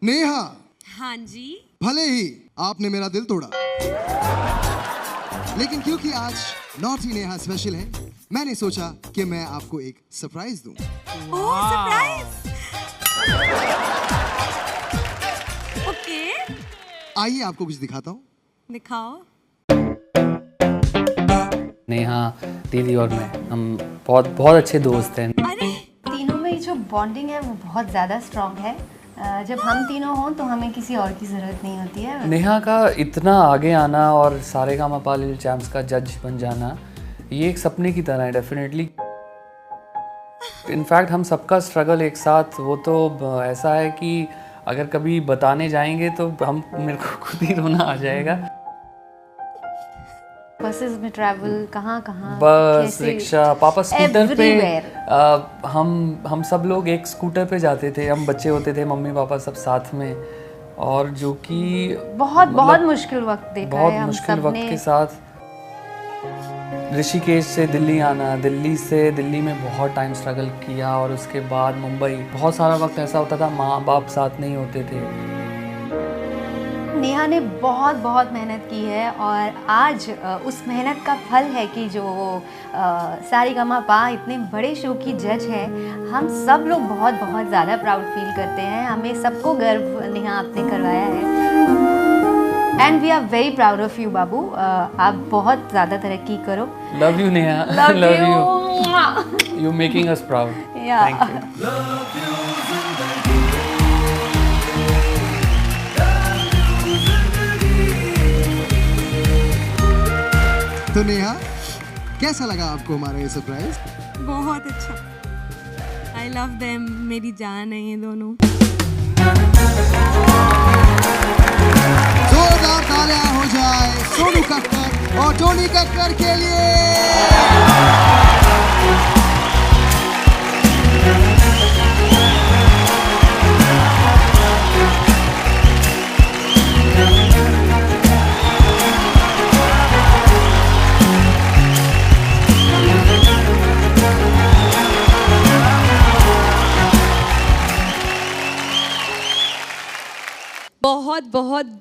नेहा। हाँ जी। भले ही आपने मेरा दिल तोड़ा, लेकिन क्योंकि आज नॉटी नेहा स्पेशल है, मैंने सोचा कि मैं आपको एक सरप्राइज दूं। ओह, सरप्राइज। ओके, आइए आपको कुछ दिखाता हूँ। दिखाओ। नेहा दीदी और मैं, हम बहुत बहुत अच्छे दोस्त हैं। अरे, तीनों में जो बॉन्डिंग है वो बहुत ज़्यादा स्ट्रॉन्ग है। जब हम तीनों हों तो हमें किसी और की ज़रूरत नहीं होती है। नेहा का इतना आगे आना और सारेगामापा लिटिल चैम्प्स का जज बन जाना, ये एक सपने की तरह है डेफिनेटली। इनफैक्ट हम सबका स्ट्रगल एक साथ, वो तो ऐसा है कि अगर कभी बताने जाएंगे तो मेरे को खुद ही रोना आ जाएगा। बसेस में ट्रैवल, कहाँ बस, रिक्शा, पापा स्कूटर पे, everywhere। हम सब लोग एक स्कूटर पे जाते थे। हम बच्चे होते थे, मम्मी पापा सब साथ में, और जो कि बहुत मुश्किल वक्त देखा है बहुत हम मुश्किल सबने। वक्त के साथ ऋषिकेश से दिल्ली आना, दिल्ली से दिल्ली में बहुत टाइम स्ट्रगल किया, और उसके बाद मुंबई। बहुत सारा वक्त ऐसा होता था माँ बाप साथ नहीं होते थे। नेहा ने बहुत मेहनत की है, और आज उस मेहनत का फल है कि जो सारेगामापा इतने बड़े शो की जज है। हम सब लोग बहुत ज़्यादा प्राउड फील करते हैं। हमें सबको गर्व नेहा आपने करवाया है, and we are very proud of you बाबू। आप बहुत ज़्यादा तरक्की करो। Love you Neha, love you. You making us proud. Thank you. तो नेहा, कैसा लगा आपको हमारा ये सरप्राइज? बहुत अच्छा। आई लव देम, मेरी जान है ये दोनों। जोरदार तालियां हो जाए सोनू कक्कर और टोनी कक्कर के लिए।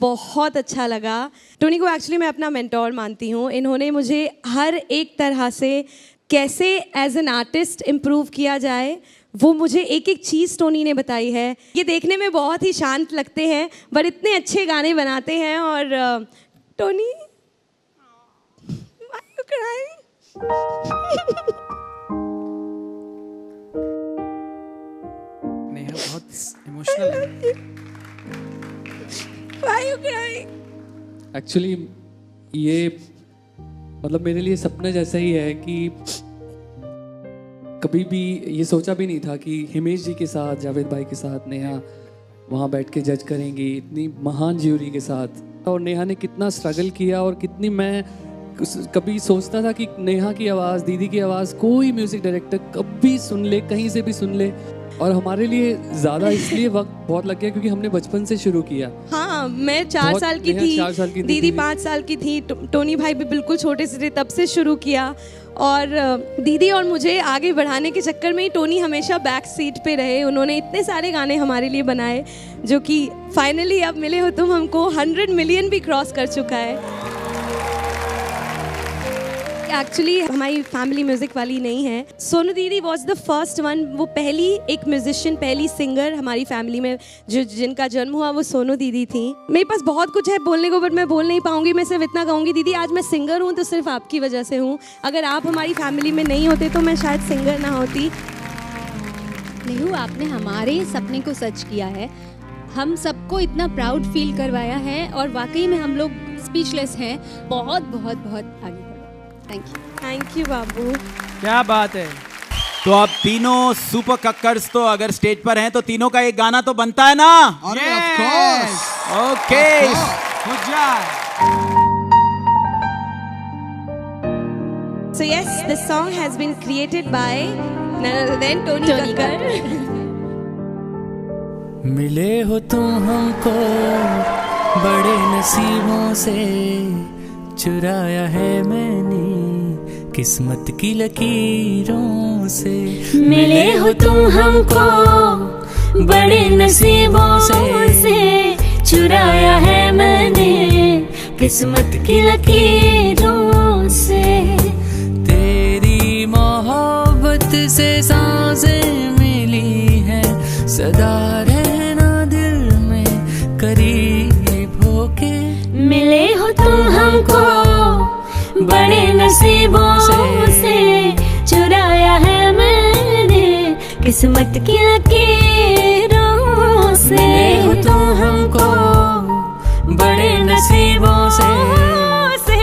बहुत अच्छा लगा। टोनी को एक्चुअली मैं अपना मेंटोर मानती हूँ। इन्होंने मुझे हर एक तरह से कैसे एज एन आर्टिस्ट इम्प्रूव किया जाए, वो मुझे एक एक चीज़ टोनी ने बताई है। ये देखने में बहुत ही शांत लगते हैं, पर इतने अच्छे गाने बनाते हैं। और Tony, why you crying? Neha बहुत इमोशनल है। Why you crying? एक्चुअली ये मतलब मेरे लिए सपना जैसा ही है कि कभी भी ये सोचा भी नहीं था कि हिमेश जी के साथ, जावेद भाई के साथ नेहा वहाँ बैठ के जज करेंगी, इतनी महान ज्यूरी के साथ। और नेहा ने कितना स्ट्रगल किया, और कितनी, मैं कभी सोचता था कि नेहा की आवाज़, दीदी की आवाज़ कोई म्यूज़िक डायरेक्टर कभी सुन ले, कहीं से भी सुन ले। और हमारे लिए ज़्यादा इसलिए वक्त बहुत लग गया क्योंकि हमने बचपन से शुरू किया। हाँ, मैं 4 साल की थी, 4 साल की दीदी 5 साल की थी, टोनी भाई भी बिल्कुल छोटे से थे, तब से शुरू किया। और दीदी और मुझे आगे बढ़ाने के चक्कर में ही टोनी हमेशा बैक सीट पे रहे। उन्होंने इतने सारे गाने हमारे लिए बनाए, जो कि फाइनली अब मिले हो तुम हमको 100 मिलियन भी क्रॉस कर चुका है। एक्चुअली हमारी फैमिली म्यूजिक वाली नहीं है। सोनू दीदी वॉज द फर्स्ट वन। वो पहली एक म्यूजिशियन, पहली सिंगर हमारी फैमिली में जिनका जन्म हुआ, वो सोनू दीदी थी। मेरे पास बहुत कुछ है बोलने को, बट मैं बोल नहीं पाऊंगी। मैं सिर्फ इतना कहूँगी, दीदी आज मैं सिंगर हूँ तो सिर्फ आपकी वजह से हूँ। अगर आप हमारी फैमिली में नहीं होते तो मैं शायद सिंगर ना होती। नेहू, आपने हमारे सपने को सच किया है, हम सबको इतना प्राउड फील करवाया है, और वाकई में हम लोग स्पीचलेस हैं। बहुत आगे बढ़ो। थैंक यू बाबू। क्या बात है। तो अब तीनों सुपर कक्कर्स तो अगर स्टेज पर हैं तो तीनों का एक गाना तो बनता है ना? अरे of course. Okay, So yes, this song has been created by none other than Tony Kakkar. मिले हो तुम हमको बड़े नसीबों से, चुराया है मैंने किस्मत की लकीरों से। मिले हो तुम हमको बड़े नसीबों से, किस्मत की लकीरों से। तेरी मोहब्बत से सांसें मिली है, सदा रहना दिल में करीब होके। मिले हो तुम हमको बड़े नसीबों से, चुराया है मैंने किस्मत की लकीरों से। मिले हो तुम हमको बड़े नसीबों से,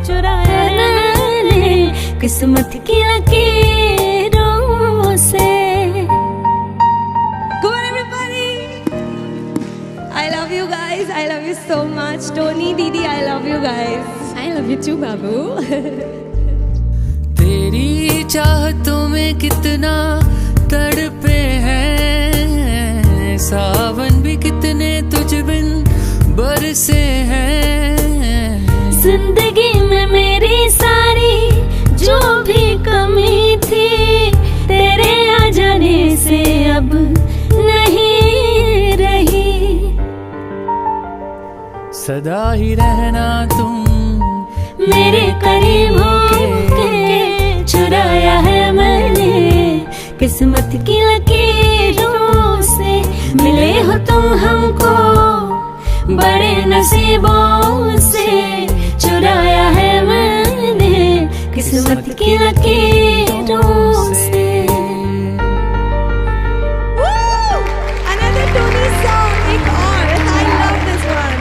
चुराया है मैंने किस्मत की लकीरों से। Come on everybody! I love you guys. I love you so much. Tony, Didi, I love you guys. I love you too, बाबू। तेरी चाहतों में कितना तड़पे हैं, सावन भी कितने तुझ बिन बरसे हैं। जिंदगी में मेरी सारी जो भी कमी थी, तेरे आ जाने से अब नहीं रही। सदा ही रहना तुम मेरे करीब होके, चुराया है मैंने किस्मत की लकीरों से। मिले हो तुम हमको बड़े नसीबों से, चुराया है मैंने किस्मत की लकीरों से। Another Tony song. एक और. I love this one.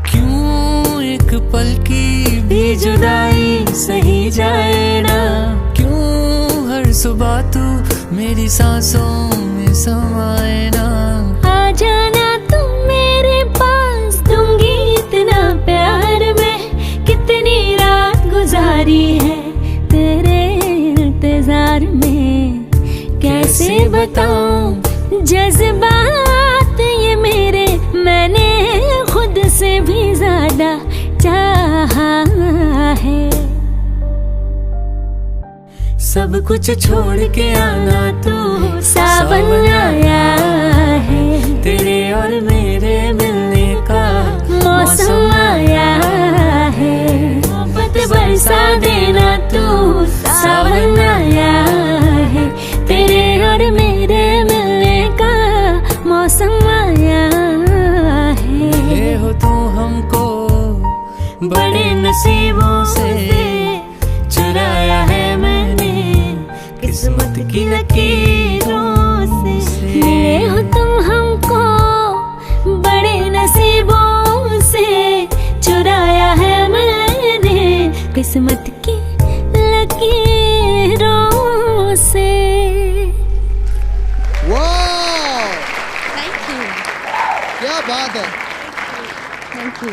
क्यों एक पल की भी जुदाई सही जाए ना, क्यों हर सुबह तू मेरी सांसों में समाए ना। आ जाना तुम मेरे पास, दूंगी इतना प्यार में। कितनी रात गुजारी है तेरे इंतजार में, कैसे बताऊं जज्बात ये मेरे, मैंने खुद से भी ज्यादा चाहा है। सब कुछ छोड़ के आना तू, सावन आया है। तेरे और मेरे मिलने का मौसम आया है। मोहब्बत बरसा देना तू, सावन आया है। तेरे और मेरे मिलने का मौसम आया है। मिले हो तू हमको बड़े नसीबों से, चुराया है मैंने किस्मत की लकीरों से। मिले हो तुम हमको बड़े नसीबों से, चुराया है मैंने किस्मत की लकीरों से। वाह, थैंक यू, क्या बात है। Thank you,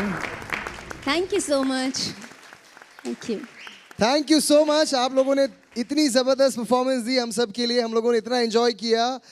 thank you so much, thank you. Thank you so much. आप लोगों ने इतनी जबरदस्त परफॉर्मेंस दी हम सब के लिए, हम लोगों ने इतना एंजॉय किया।